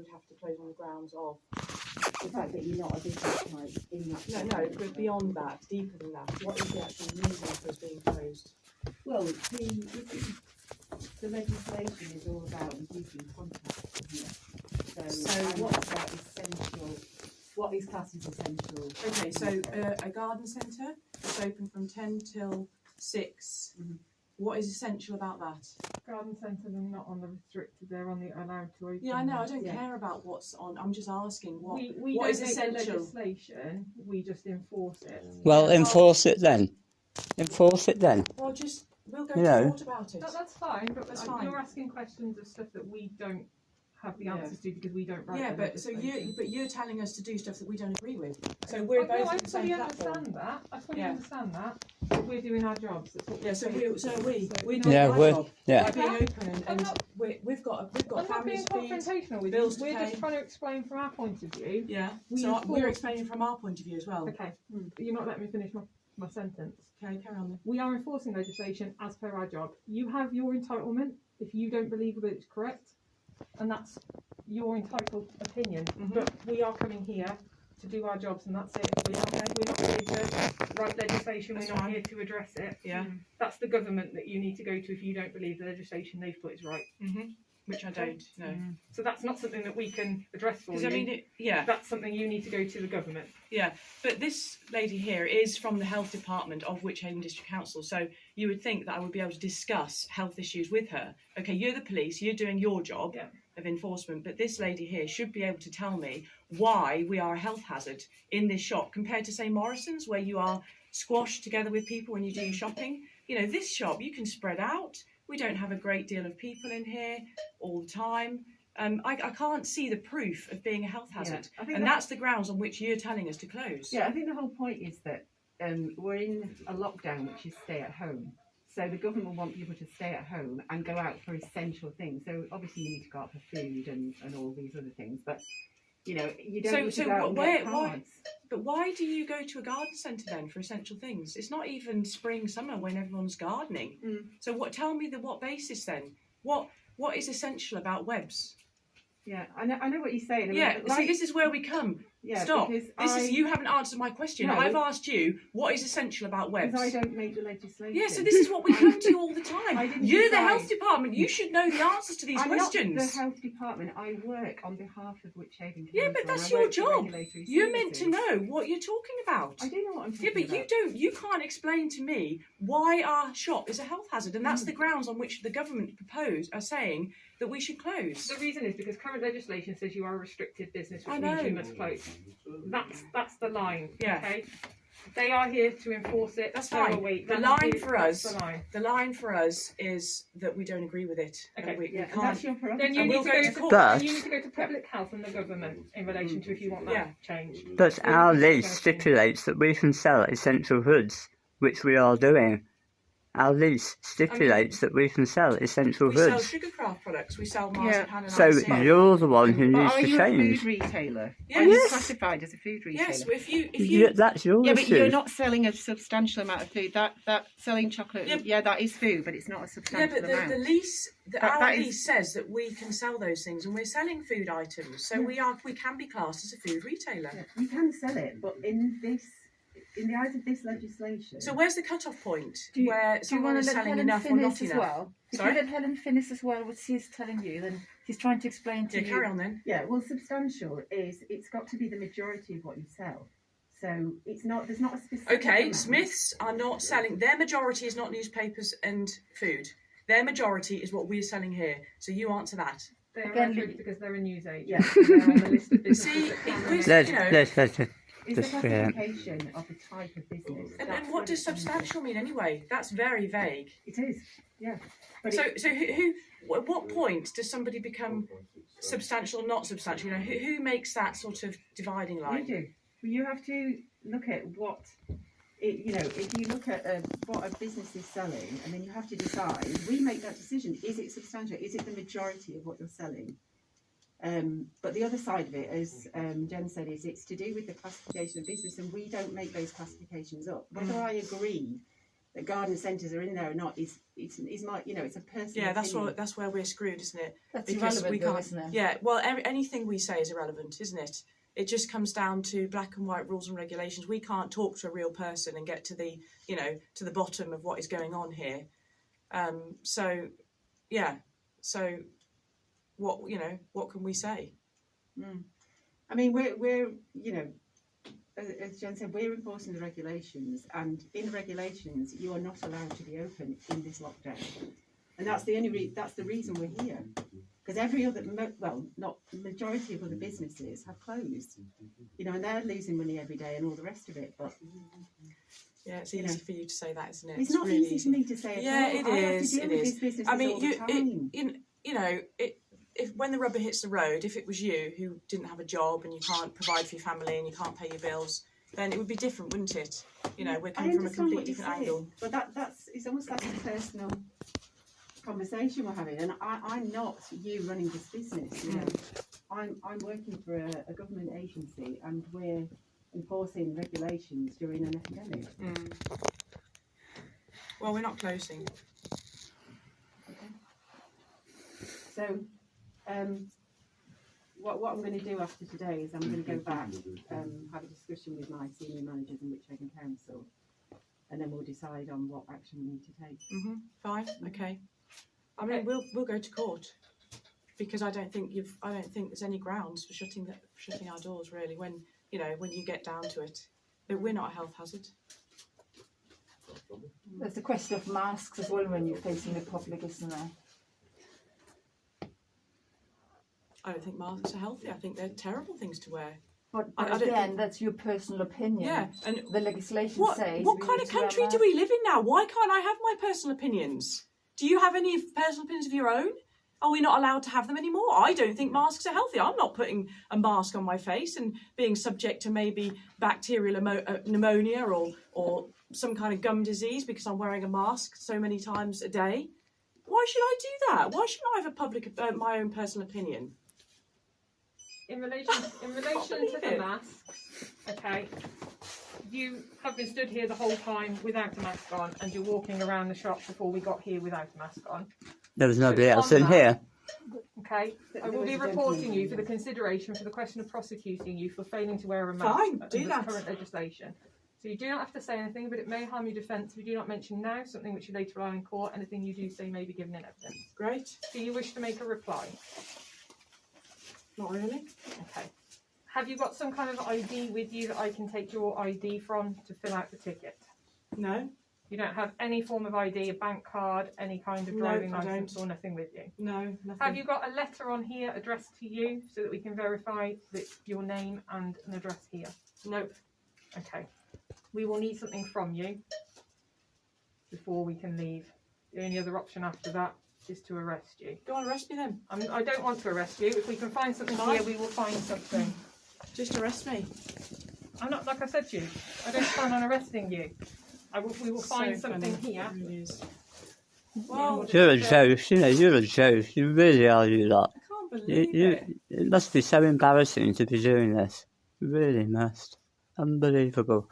would have to close on the grounds of the fact that you're not a business type in that. No, but beyond that, deeper than that, what is the actual reason for us being closed? Well, the legislation is all about reducing contacts, isn't it? So what's that essential? What is classed as essential? Okay, so a garden centre that's open from 10 till 6. Mm-hmm. What is essential about that? Garden centres are not on the restricted, they're on the allowed to open. Yeah, I know, I don't care about what's on, I'm just asking what what is don't essential? make legislation, we just enforce it. Well, enforce it then. Enforce it then. Well, we'll go to court about it. That's fine, but that's fine. You're asking questions of stuff that we don't have the answers to because we don't write. Yeah, but you're telling us to do stuff that we don't agree with. So we're both on the same platform. I fully understand that. But we're doing our jobs. That's what we're doing our job by being open, and we've got families to feed, confrontational with bills you. to We're pay. just trying to explain from our point of view. Yeah. So we're explaining from our point of view as well. Okay. You're not letting me finish my sentence. Okay, carry on then. We are enforcing legislation as per our job. You have your entitlement if you don't believe that it's correct, and that's your entitled opinion. But we are coming here to do our jobs, and that's it. We're not here to write legislation. We're not here to address it. Yeah. That's the government that you need to go to if you don't believe the legislation they've put is right. Which I don't know. So that's not something that we can address for you. I mean, that's something you need to go to the government. Yeah, but this lady here is from the health department of Wych Haven District Council, so you would think that I would be able to discuss health issues with her. Okay, you're the police, you're doing your job of enforcement, but this lady here should be able to tell me why we are a health hazard in this shop compared to, say, Morrison's, where you are squashed together with people when you do your shopping. You know, this shop, you can spread out. We don't have a great deal of people in here all the time. I can't see the proof of being a health hazard. And that's the grounds on which you're telling us to close. Yeah, I think the whole point is that we're in a lockdown, which is stay at home. So the government will want people to stay at home and go out for essential things. So obviously you need to go out for food and all these other things. But, you know, you don't need to go out and get cards. But why do you go to a garden centre then for essential things? It's not even spring, summer when everyone's gardening. So tell me what basis then? What is essential about webs? Yeah, I know what you're saying. See, this is where we come. Yeah, stop. You haven't answered my question. No. I've asked you what is essential about webs. Because I don't make the legislation. Yeah, so this is what we come to all the time. You're the health department. You should know the answers to these questions. I'm not the health department. I work on behalf of Wych Haven Council. Yeah, but that's your job. You're meant to know what you're talking about. I do know what I'm talking about. Yeah, but you can't explain to me why our shop is a health hazard, and that's the grounds on which the government are saying that we should close. The reason is because current legislation says you are a restricted business, which means you must close. That's the line. Yeah. Okay. They are here to enforce it. That's fine. The line for us is that we don't agree with it. Okay. We can't. That's your prerogative. Then you need to go to court. You need to go to public health and the government in relation to if you want that changed. But our lease stipulates that we can sell essential goods, which we are doing. Our lease stipulates that we can sell essential goods. We sell sugar craft products. We sell marzipan and so ice. you're the one who needs to change. Are you a food retailer? Yes. Are you classified as a food retailer? Yes. If you that's your issue. But you're not selling a substantial amount of food. That selling chocolate, that is food, but it's not a substantial amount. Yeah, but the lease, our lease says that we can sell those things, and we're selling food items. So we can be classed as a food retailer. Yeah, you can sell it, but in the eyes of this legislation. So where's the cut-off point where someone is selling enough or not enough? Well? If you let Helen finish as well, what she's telling you, then she's trying to explain to you. Yeah, carry on then. Yeah, well, substantial is it's got to be the majority of what you sell. So it's not. There's not a specific. Okay, amount. Smiths are not selling. Their majority is not newspapers and food. Their majority is what we're selling here. So you answer that. They're because they're a news agent. Yeah. They're on the list of businesses. It's the classification of the type of business. And what does substantial mean anyway? That's very vague. It is, yeah. But so at what point does somebody become substantial or not substantial? You know, who makes that sort of dividing line? You do. You have to look at what, if you look at what a business is selling, and then you have to decide, we make that decision, is it substantial? Is it the majority of what you're selling? But the other side of it, as Jen said, is it's to do with the classification of business, and we don't make those classifications up. Whether I agree that garden centres are in there or not is my, you know, it's a personal Yeah, opinion. that's where we're screwed, isn't it? That's Because irrelevant, we though, can't. isn't it? Yeah, well, anything we say is irrelevant, isn't it? It just comes down to black and white rules and regulations. We can't talk to a real person and get to the, you know, to the bottom of what is going on here. So, yeah. So, what, you know, what can we say? I mean, we're you know, as Jen said, we're enforcing the regulations, and in the regulations, you are not allowed to be open in this lockdown, and that's the only that's the reason we're here, because every other not the majority of other businesses have closed, you know, and they're losing money every day and all the rest of it. But Yeah, it's you easy know, for you to say that, isn't it? it's not really easy for me to say. Yeah, it I have is. to deal with these businesses I mean, all the time. you know, if when the rubber hits the road, if it was you who didn't have a job and you can't provide for your family and you can't pay your bills, then it would be different, wouldn't it? You know, we're coming from a completely different angle. But that's it's almost like a personal conversation we're having, and I'm not you running this business. You know, I'm working for a government agency, and we're enforcing regulations during an epidemic. Well, we're not closing. So, what I'm going to do after today is I'm going to go back, have a discussion with my senior managers in Whithaven Council, and then we'll decide on what action we need to take. Fine. Okay. I mean, we'll go to court because I don't think there's any grounds for shutting our doors really. When you know, when you get down to it, but we're not a health hazard. There's the question of masks as well when you're facing the public, isn't there? I don't think masks are healthy. I think they're terrible things to wear. But I don't again, think... that's your personal opinion. Yeah, and the legislation says. What kind of country do we live in now? Why can't I have my personal opinions? Do you have any personal opinions of your own? Are we not allowed to have them anymore? I don't think masks are healthy. I'm not putting a mask on my face and being subject to maybe bacterial pneumonia or some kind of gum disease because I'm wearing a mask so many times a day. Why should I do that? Why shouldn't I have my own personal opinion? In relation to the masks, okay, you have been stood here the whole time without a mask on, and you're walking around the shop before we got here without a mask on. There was nobody else in here. Okay, I will be reporting you for the consideration for the question of prosecuting you for failing to wear a mask Fine, do under that. current legislation. So you do not have to say anything, but it may harm your defence if you do not mention now something which you later rely in court. Anything you do say may be given in evidence. Great. Do you wish to make a reply? Not really. Okay. Have you got some kind of ID with you that I can take your ID from to fill out the ticket? No. You don't have any form of ID, a bank card, any kind of driving I licence don't. or nothing with you? No, nothing. Have you got a letter on here addressed to you so that we can verify that your name and an address here? Nope. Okay. We will need something from you before we can leave. The only other option after that is to arrest you. Go on, arrest me then. I don't want to arrest you. If we can find something Fine. here, we will find something. Just arrest me. I'm not, like I said to you, I don't plan on arresting you. We will find So something funny. here. It really is. Well, You're a joke, you know, you're a joke. You really are, you lot. I can't believe it. It must be so embarrassing to be doing this. It really must. Unbelievable.